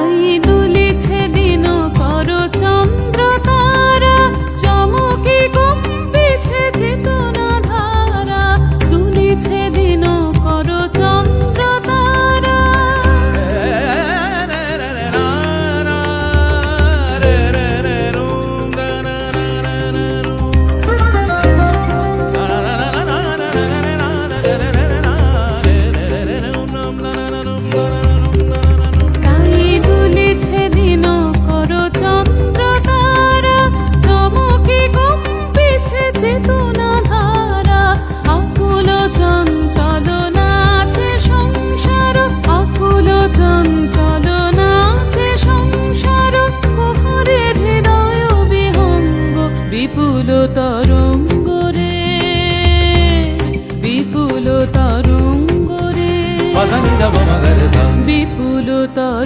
তাই দুলিছে দিন কর চন্দ্র তারা, চমকে কম্পিছে চেতনা ধারা, দুলিছে দিন কর চন্দ্র তারা। তাই দুলিছে দিন কর চন্দ্র তারা, চমকে কম্পিছে চেতনা ধারা, আকুল চঞ্চল নাচে সংসার, আকুল চঞ্চল নাচে সংসার, কুহরে হৃদয় বিহঙ্গ বিপুল তরঙ্গ রে, বিপুল তরঙ্গ রে, বিপুল তরঙ্গ।